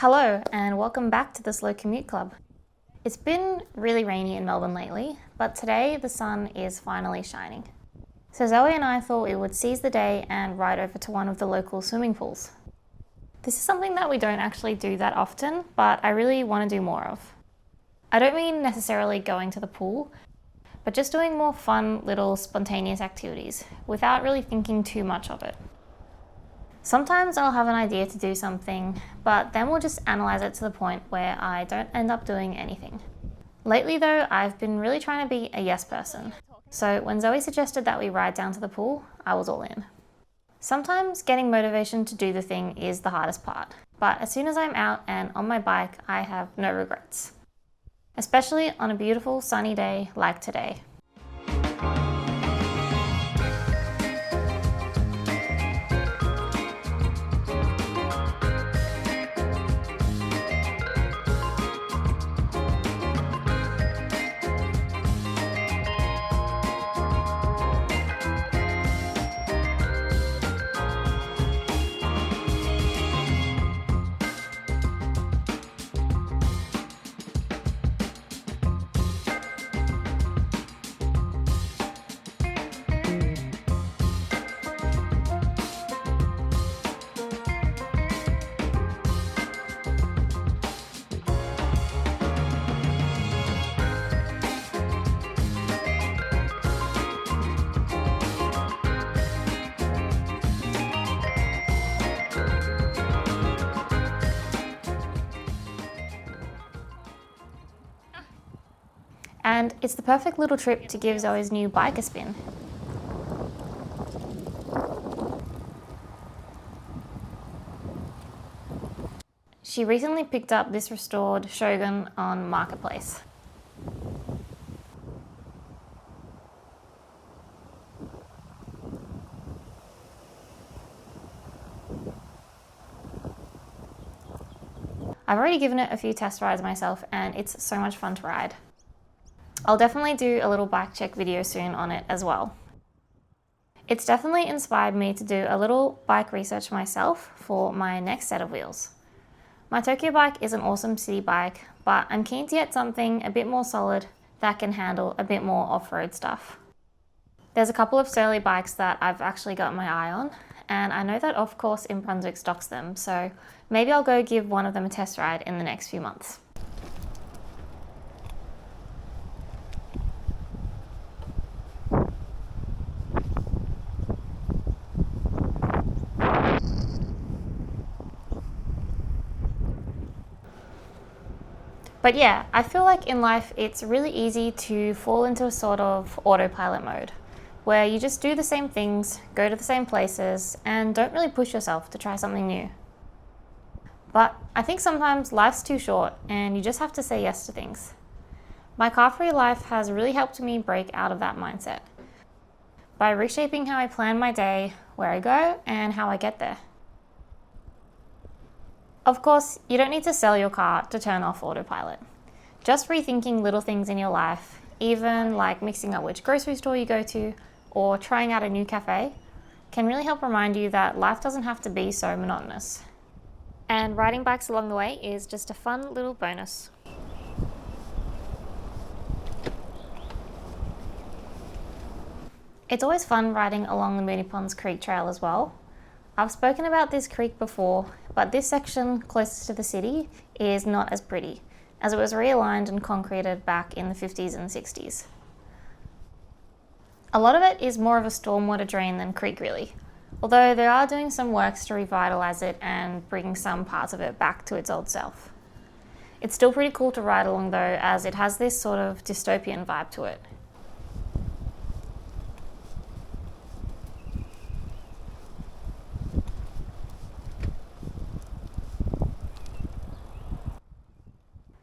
Hello and welcome back to the Slow Commute Club. It's been really rainy in Melbourne lately, but today the sun is finally shining. So Zoe and I thought we would seize the day and ride over to one of the local swimming pools. This is something that we don't actually do that often, but I really want to do more of. I don't mean necessarily going to the pool, but just doing more fun little spontaneous activities without really thinking too much of it. Sometimes I'll have an idea to do something, but then we'll just analyze it to the point where I don't end up doing anything. Lately though, I've been really trying to be a yes person. So when Zoe suggested that we ride down to the pool, I was all in. Sometimes getting motivation to do the thing is the hardest part, but as soon as I'm out and on my bike, I have no regrets. Especially on a beautiful sunny day like today. And it's the perfect little trip to give Zoe's new bike a spin. She recently picked up this restored Shogun on Marketplace. I've already given it a few test rides myself and it's so much fun to ride. I'll definitely do a little bike check video soon on it as well. It's definitely inspired me to do a little bike research myself for my next set of wheels. My Tokyobike is an awesome city bike, but I'm keen to get something a bit more solid that can handle a bit more off-road stuff. There's a couple of Surly bikes that I've actually got my eye on, and I know that Off Course in Brunswick stocks them, so maybe I'll go give one of them a test ride in the next few months. But yeah, I feel like in life it's really easy to fall into a sort of autopilot mode, where you just do the same things, go to the same places, and don't really push yourself to try something new. But I think sometimes life's too short and you just have to say yes to things. My car-free life has really helped me break out of that mindset by reshaping how I plan my day, where I go, and how I get there. Of course, you don't need to sell your car to turn off autopilot. Just rethinking little things in your life, even like mixing up which grocery store you go to or trying out a new cafe, can really help remind you that life doesn't have to be so monotonous. And riding bikes along the way is just a fun little bonus. It's always fun riding along the Moonee Ponds Creek Trail as well. I've spoken about this creek before, but this section closest to the city is not as pretty, as it was realigned and concreted back in the 50s and 60s. A lot of it is more of a stormwater drain than creek really, although they are doing some works to revitalise it and bring some parts of it back to its old self. It's still pretty cool to ride along though, as it has this sort of dystopian vibe to it.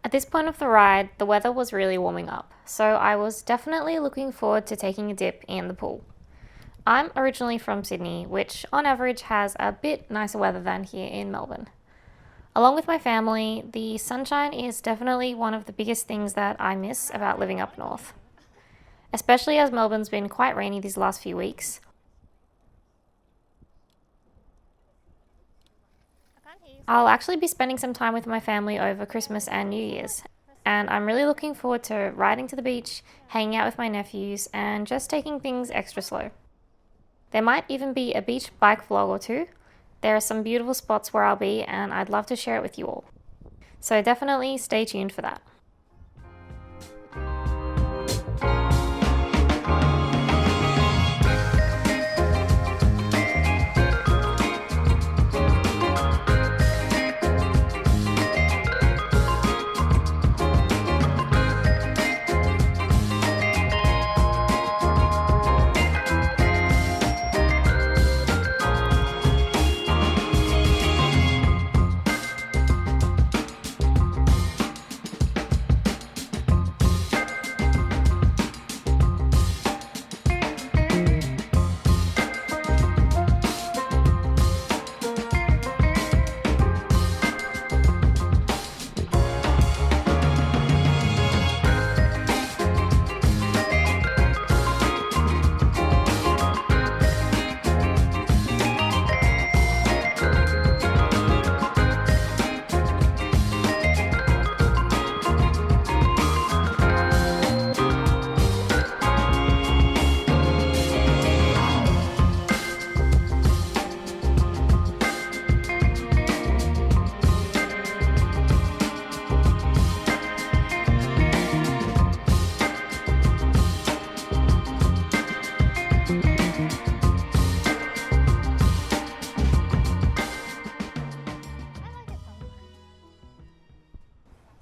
At this point of the ride, the weather was really warming up, so I was definitely looking forward to taking a dip in the pool. I'm originally from Sydney, which on average has a bit nicer weather than here in Melbourne. Along with my family, the sunshine is definitely one of the biggest things that I miss about living up north. Especially as Melbourne's been quite rainy these last few weeks. I'll actually be spending some time with my family over Christmas and New Year's, and I'm really looking forward to riding to the beach, hanging out with my nephews, and just taking things extra slow. There might even be a beach bike vlog or two. There are some beautiful spots where I'll be, and I'd love to share it with you all. So definitely stay tuned for that.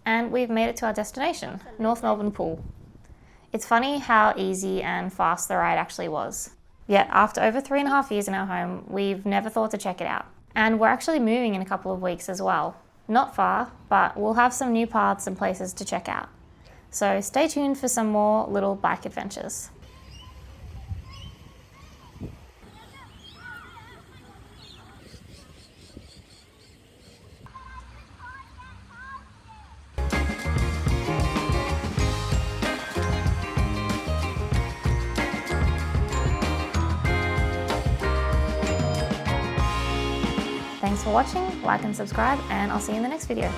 And we've made it to our destination, North Melbourne Pool. It's funny how easy and fast the ride actually was. Yet after over 3.5 years in our home, we've never thought to check it out. And we're actually moving in a couple of weeks as well. Not far, but we'll have some new paths and places to check out. So stay tuned for some more little bike adventures. Thanks for watching, like and subscribe, and I'll see you in the next video.